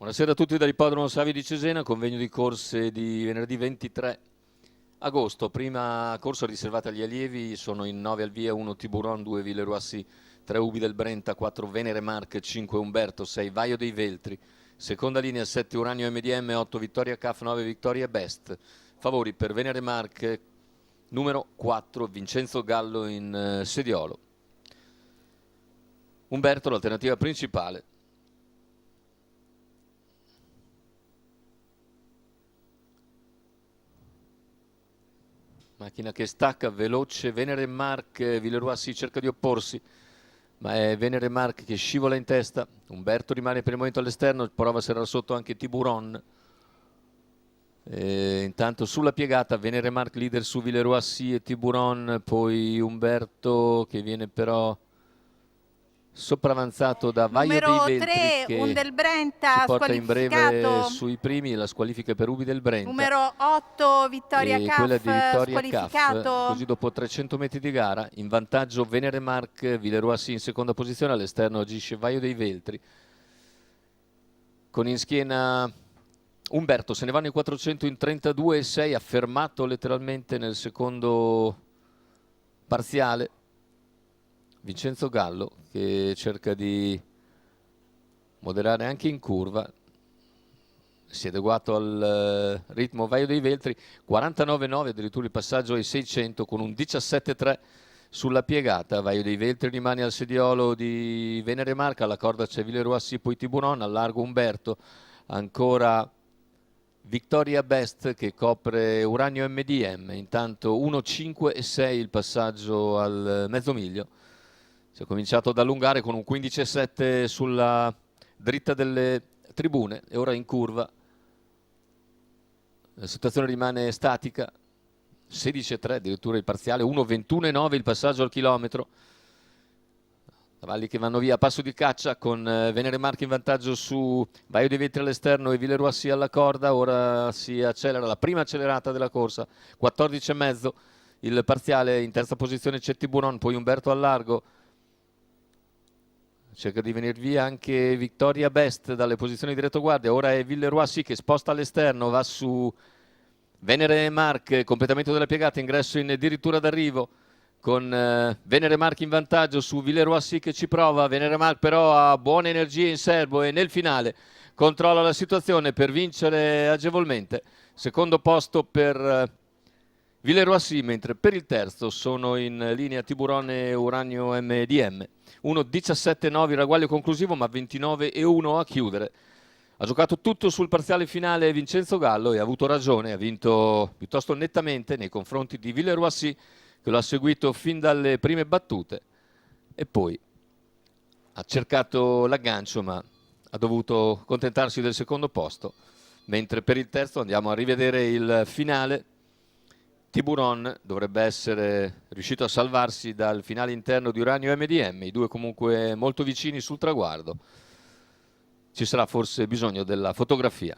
Buonasera a tutti dall'Ippodromo Savi di Cesena, convegno di corse di venerdì 23 agosto. Prima corsa riservata agli allievi, sono in 9 al via, 1 Tiburon, 2 Villeroissy, 3 Ubi del Brenta, 4 Venere Marche, 5 Umberto, 6 Vaio dei Veltri, seconda linea 7 Uranio MDM, 8 Vittoria CAF, 9 Vittoria Best. Favori per Venere Marche, numero 4 Vincenzo Gallo in sediolo. Umberto l'alternativa principale. Macchina che stacca, veloce, Venere Marche, Villeroissy cerca di opporsi, ma è Venere Marche che scivola in testa. Umberto rimane per il momento all'esterno, prova a serrare sotto anche Tiburon. Intanto sulla piegata Venere Marche leader su Villeroissy e Tiburon, poi Umberto che viene però sopravanzato da Vaio dei Veltri che del Brenta, ci porta in breve sui primi. La squalifica per Ubi del Brenta. Numero 8 Vittoria e CAF, quella di Vittoria squalificato. CAF, così dopo 300 metri di gara in vantaggio Venere Marche, Villeroissy in seconda posizione, all'esterno agisce Vaio dei Veltri con in schiena Umberto. Se ne vanno i 400 in 32,6, affermato letteralmente nel secondo parziale Vincenzo Gallo, che cerca di moderare anche in curva. Si è adeguato al ritmo Vaio dei Veltri, 49,9 addirittura il passaggio ai 600 con un 17,3 sulla piegata. Vaio dei Veltri rimane al sediolo di Venere Marche, alla corda c'è Villeroissy, poi Tiburon, al largo Umberto, ancora Vittoria Best che copre Uranio MDM. Intanto 1,5,6 il passaggio al mezzo miglio. Si è cominciato ad allungare con un 15,7 sulla dritta delle tribune e ora in curva la situazione rimane statica, 16,3 addirittura il parziale, 1,21,9 il passaggio al chilometro. Cavalli che vanno via a passo di caccia con Venere Marche in vantaggio su Vaio dei Veltri all'esterno e Villeroissy alla corda. Ora si accelera la prima accelerata della corsa, 14,5 il parziale. In terza posizione c'è Tiburon, poi Umberto al largo. Cerca di venire via anche Vittoria Best dalle posizioni di retroguardia. Ora è Villeroissy che sposta all'esterno, va su Venere Marche, completamento della piegata, ingresso in addirittura d'arrivo con Venere Marche in vantaggio su Villeroissy che ci prova. Venere Marche però ha buone energie in serbo e nel finale controlla la situazione per vincere agevolmente. Secondo posto per Villeroissy, mentre per il terzo sono in linea Tiburon e Uranio MDM. 1,17,9 il ragguaglio conclusivo, ma 29,1 a chiudere. Ha giocato tutto sul parziale finale Vincenzo Gallo e ha avuto ragione, ha vinto piuttosto nettamente nei confronti di Villeroissy, che lo ha seguito fin dalle prime battute e poi ha cercato l'aggancio, ma ha dovuto accontentarsi del secondo posto. Mentre per il terzo andiamo a rivedere il finale. Tiburon dovrebbe essere riuscito a salvarsi dal finale interno di Uranio MDM, i due comunque molto vicini sul traguardo. Ci sarà forse bisogno della fotografia.